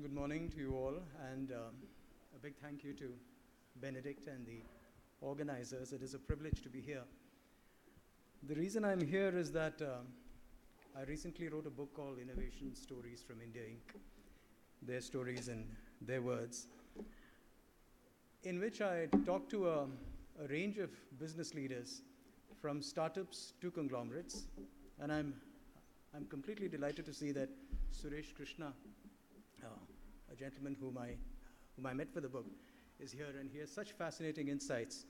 Good morning to you all, and a big thank you to Benedict and the organizers. It is a privilege to be here. The reason I'm here is that I recently wrote a book called Innovation Stories from India Inc., their stories in their words, in which I talked to a range of business leaders from startups to conglomerates, and I'm completely delighted to see that Suresh Krishna, a gentleman whom I met for the book, is here, and he has such fascinating insights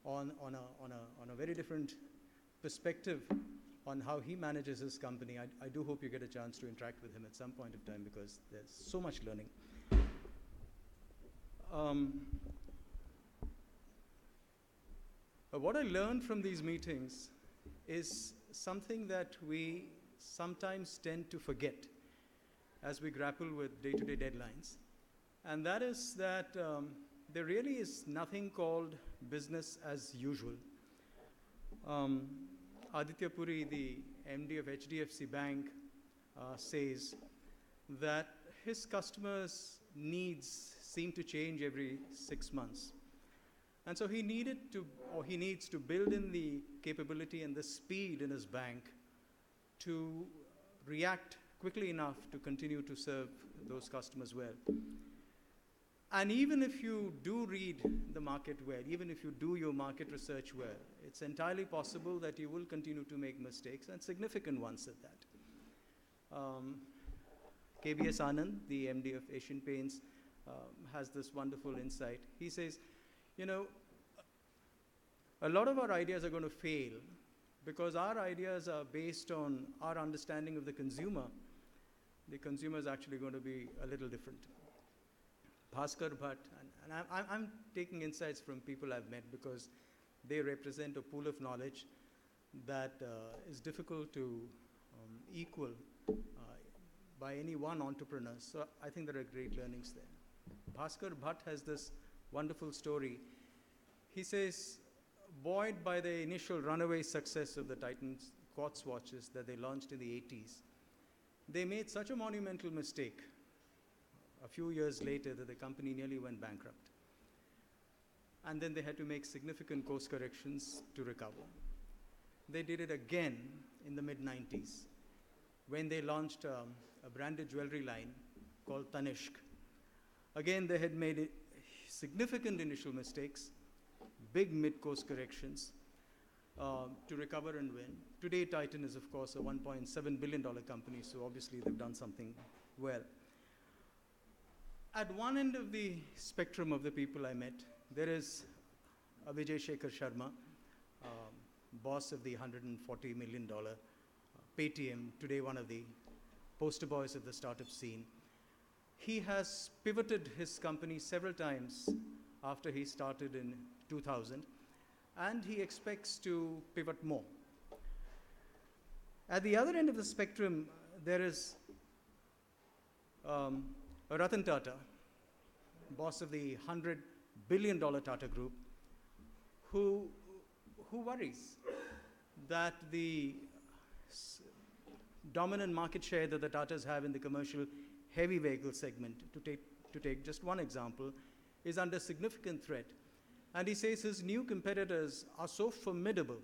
on a very different perspective on how he manages his company. I do hope you get a chance to interact with him at some point of time because there's so much learning. What I learned from these meetings is something that we sometimes tend to forget as we grapple with day-to-day deadlines. And that is that there really is nothing called business as usual. Aditya Puri, the MD of HDFC Bank, says that his customers' needs seem to change every 6 months. And so he needs to build in the capability and the speed in his bank to react quickly enough to continue to serve those customers well. And even if you do read the market well, even if you do your market research well, it's entirely possible that you will continue to make mistakes, and significant ones at that. KBS Anand, the MD of Asian Paints, has this wonderful insight. He says, a lot of our ideas are going to fail because our ideas are based on our understanding of the consumer. The consumer is actually going to be a little different. Bhaskar Bhatt, and I'm taking insights from people I've met because they represent a pool of knowledge that is difficult to equal by any one entrepreneur. So I think there are great learnings there. Bhaskar Bhatt has this wonderful story. He says, buoyed by the initial runaway success of the Titan quartz watches that they launched in the 80s, they made such a monumental mistake a few years later that the company nearly went bankrupt. And then they had to make significant course corrections to recover. They did it again in the mid-90s when they launched a branded jewelry line called Tanishq. Again, they had made significant initial mistakes, big mid-course corrections to recover and win. Today, Titan is, of course, a $1.7 billion company, so obviously they've done something well. At one end of the spectrum of the people I met, there is Vijay Sharma, boss of the $140 million Paytm, today one of the poster boys of the startup scene. He has pivoted his company several times after he started in 2000, and he expects to pivot more. At the other end of the spectrum, there is Ratan Tata, boss of the $100 billion Tata Group, who worries that the dominant market share that the Tatas have in the commercial heavy vehicle segment, to take just one example, is under significant threat. And he says his new competitors are so formidable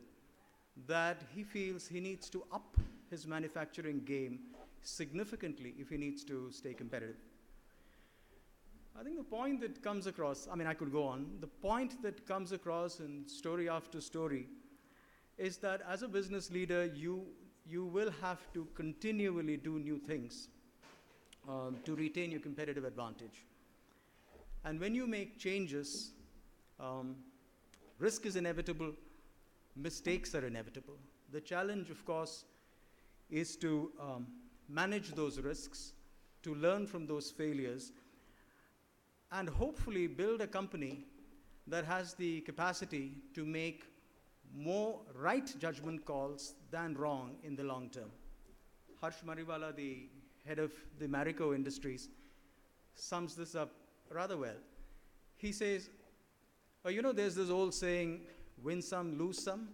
that he feels he needs to up his manufacturing game significantly if he needs to stay competitive. I think the point that comes across, I could go on, the point that comes across in story after story is that as a business leader, you will have to continually do new things to retain your competitive advantage. And when you make changes, risk is inevitable, mistakes are inevitable. The challenge, of course, is to manage those risks, to learn from those failures, and hopefully build a company that has the capacity to make more right judgment calls than wrong in the long term. Harsh Mariwala, the head of the Marico Industries, sums this up rather well. He says, there's this old saying, win some, lose some.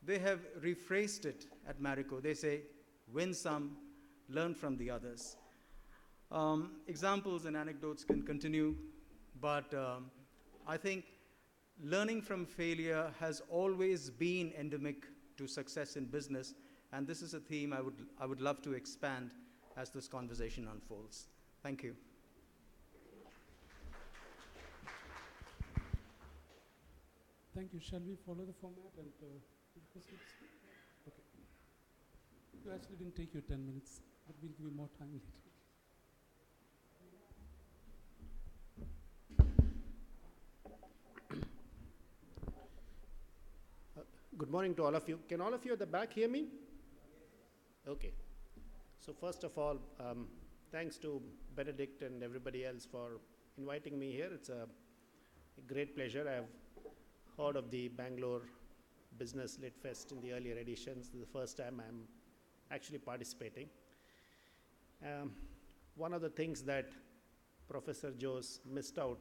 They have rephrased it at Marico. They say, win some, learn from the others. Examples and anecdotes can continue, but I think learning from failure has always been endemic to success in business, and this is a theme I would love to expand as this conversation unfolds. Thank you. Thank you. Shall we follow the format and proceed? Okay. You actually didn't take your 10 minutes, but we'll give you more time later. Good morning to all of you. Can all of you at the back hear me? Okay. So first of all, thanks to Benedict and everybody else for inviting me here. It's a great pleasure. I have heard of the Bangalore Business Lit Fest in the earlier editions. This is the first time I'm actually participating. One of the things that Professor Jose missed out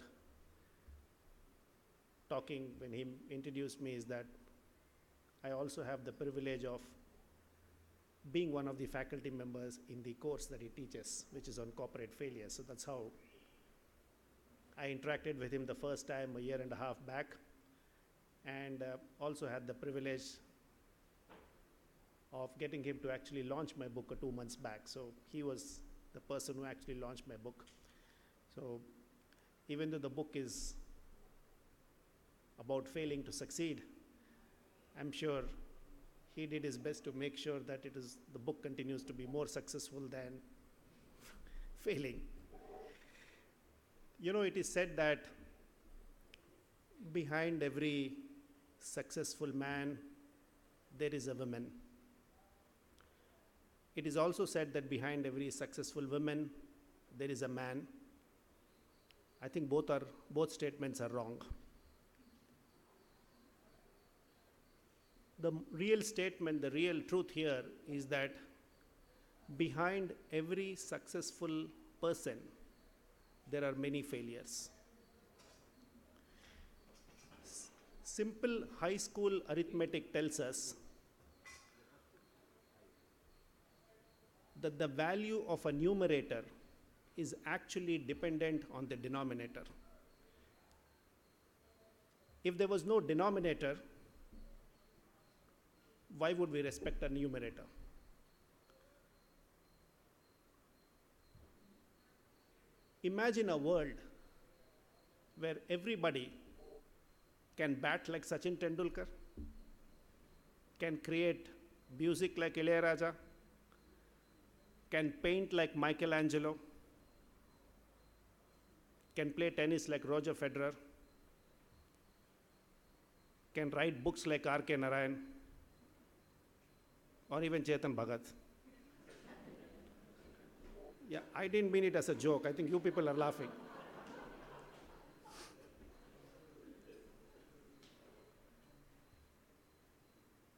talking when he introduced me is that I also have the privilege of being one of the faculty members in the course that he teaches, which is on corporate failure. So that's how I interacted with him the first time a year and a half back, and also had the privilege of getting him to actually launch my book 2 months back. So he was the person who actually launched my book. So even though the book is about failing to succeed, I'm sure he did his best to make sure that the book continues to be more successful than failing. You know, it is said that behind every successful man, there is a woman. It is also said that behind every successful woman, there is a man. I think both statements are wrong. The real statement, the real truth here is that behind every successful person, there are many failures. Simple high school arithmetic tells us that the value of a numerator is actually dependent on the denominator. If there was no denominator, why would we respect a numerator? Imagine a world where everybody can bat like Sachin Tendulkar, can create music like Ilayaraja, can paint like Michelangelo, can play tennis like Roger Federer, can write books like R.K. Narayan, or even Chetan Bhagat. Yeah, I didn't mean it as a joke. I think you people are laughing.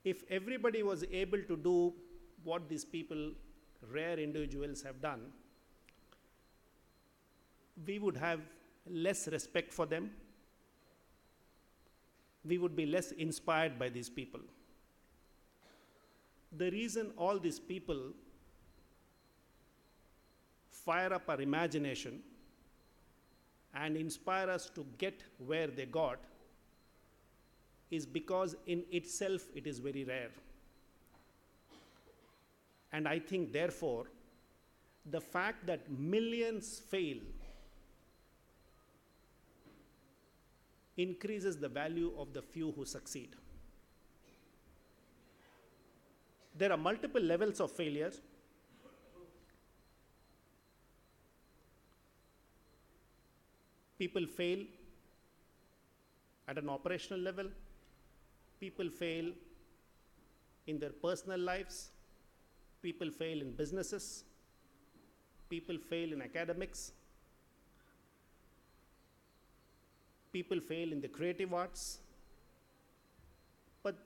If everybody was able to do what these people, rare individuals, have done, we would have less respect for them. We would be less inspired by these people. The reason all these people fire up our imagination and inspire us to get where they got is because in itself it is very rare. And I think therefore, the fact that millions fail increases the value of the few who succeed. There are multiple levels of failure. People fail at an operational level. People fail in their personal lives. People fail in businesses. People fail in academics. People fail in the creative arts. But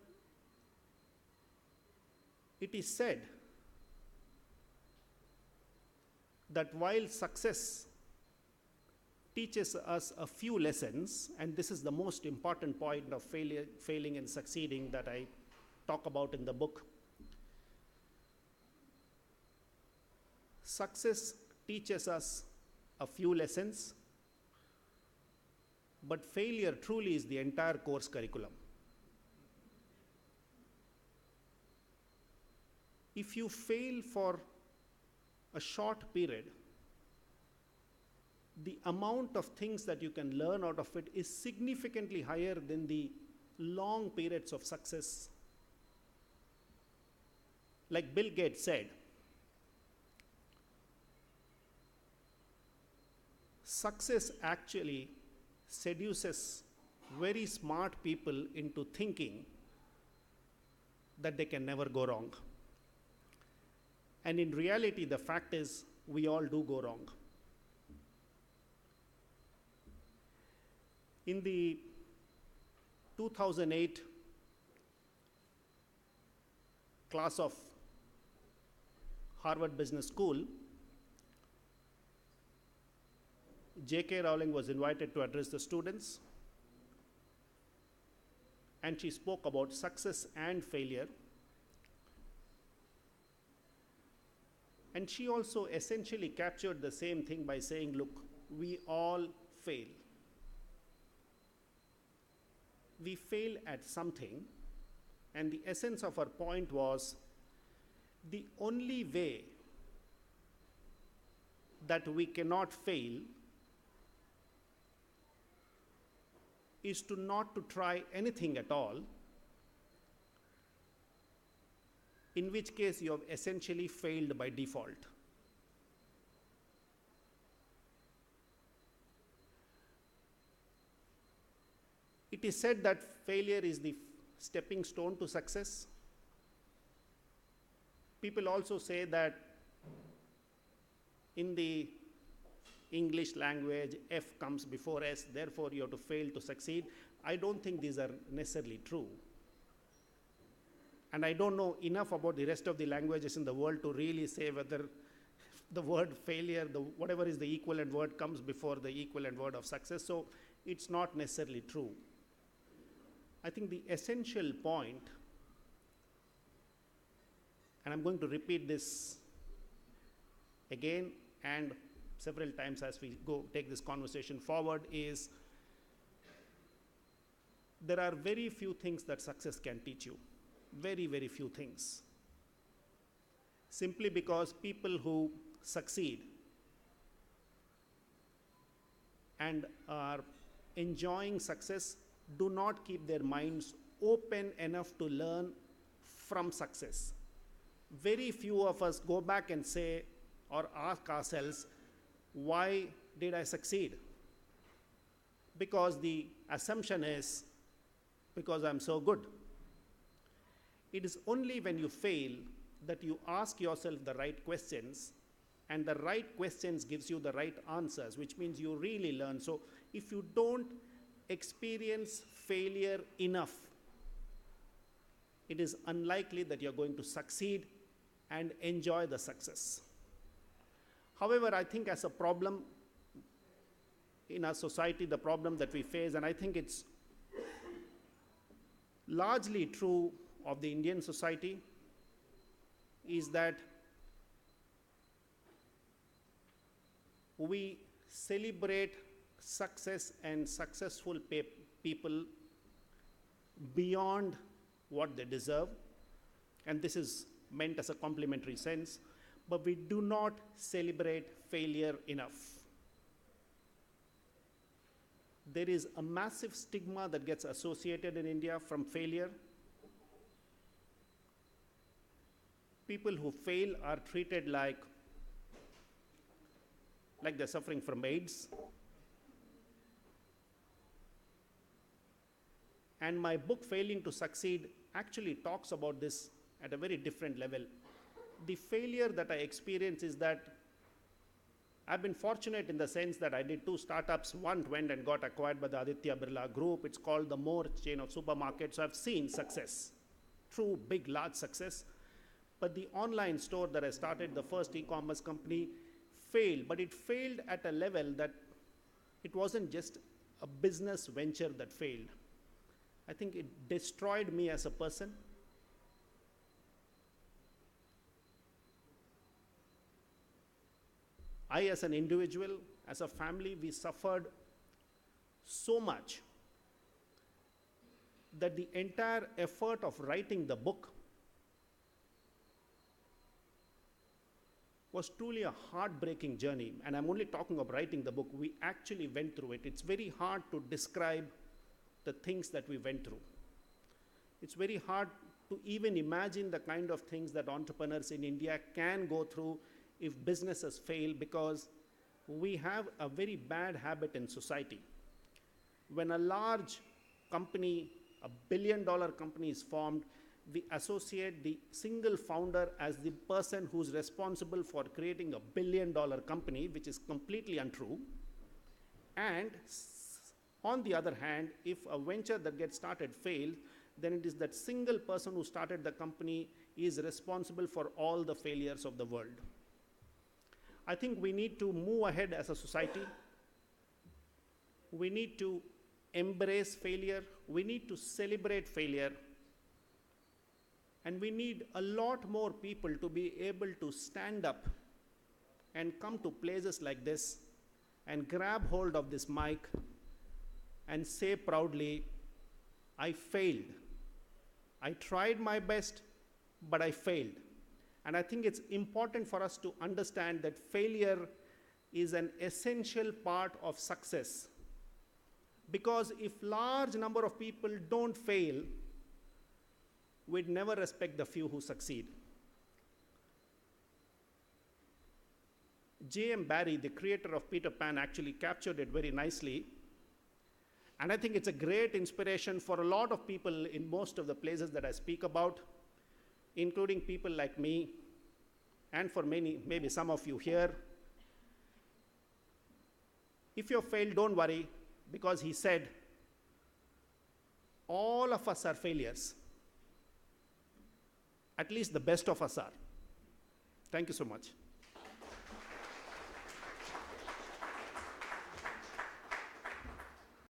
it is said that while success teaches us a few lessons, and this is the most important point of failing and succeeding that I talk about in the book, success teaches us a few lessons, but failure truly is the entire course curriculum. If you fail for a short period, the amount of things that you can learn out of it is significantly higher than the long periods of success. Like Bill Gates said, success actually seduces very smart people into thinking that they can never go wrong. And in reality, the fact is, we all do go wrong. In the 2008 class of Harvard Business School, J.K. Rowling was invited to address the students, and she spoke about success and failure. And she also essentially captured the same thing by saying, look, we all fail. We fail at something, and the essence of her point was, the only way that we cannot fail is to not to try anything at all, in which case you have essentially failed by default. It is said that failure is the stepping stone to success. People also say that in the English language, F comes before S, therefore you have to fail to succeed. I don't think these are necessarily true. And I don't know enough about the rest of the languages in the world to really say whether the word failure, whatever is the equivalent word, comes before the equivalent word of success. So it's not necessarily true. I think the essential point, and I'm going to repeat this again and several times as we take this conversation forward, is there are very few things that success can teach you. Very, very few things. Simply because people who succeed and are enjoying success do not keep their minds open enough to learn from success. Very few of us go back and say or ask ourselves, why did I succeed? Because the assumption is, because I'm so good. It is only when you fail that you ask yourself the right questions, and the right questions gives you the right answers, which means you really learn. So if you don't experience failure enough, it is unlikely that you're going to succeed and enjoy the success. However, I think as a problem in our society, the problem that we face, and I think it's largely true of the Indian society, is that we celebrate success and successful people beyond what they deserve, and this is meant as a complimentary sense, but we do not celebrate failure enough. There is a massive stigma that gets associated in India from failure. People who fail are treated like they're suffering from AIDS. And my book, Failing to Succeed, actually talks about this at a very different level. The failure that I experience is that I've been fortunate in the sense that I did 2 startups. One went and got acquired by the Aditya Birla Group. It's called the More chain of supermarkets. So I've seen success, true, big, large success. But the online store that I started, the first e-commerce company, failed. But it failed at a level that it wasn't just a business venture that failed. I think it destroyed me as a person. I, as an individual, as a family, we suffered so much that the entire effort of writing the book was truly a heartbreaking journey. And I'm only talking of writing the book. We actually went through it. It's very hard to describe the things that we went through. It's very hard to even imagine the kind of things that entrepreneurs in India can go through if businesses fail, because we have a very bad habit in society. When a large company, a billion-dollar company is formed, we associate the single founder as the person who's responsible for creating a billion-dollar company, which is completely untrue. And on the other hand, if a venture that gets started fails, then it is that single person who started the company is responsible for all the failures of the world. I think we need to move ahead as a society. We need to embrace failure. We need to celebrate failure. And we need a lot more people to be able to stand up and come to places like this and grab hold of this mic and say proudly, I failed. I tried my best, but I failed. And I think it's important for us to understand that failure is an essential part of success. Because if large number of people don't fail, we'd never respect the few who succeed. J.M. Barrie, the creator of Peter Pan, actually captured it very nicely. And I think it's a great inspiration for a lot of people in most of the places that I speak about, including people like me, and for many, maybe some of you here. If you failed, don't worry, because he said, all of us are failures. At least the best of us are. Thank you so much.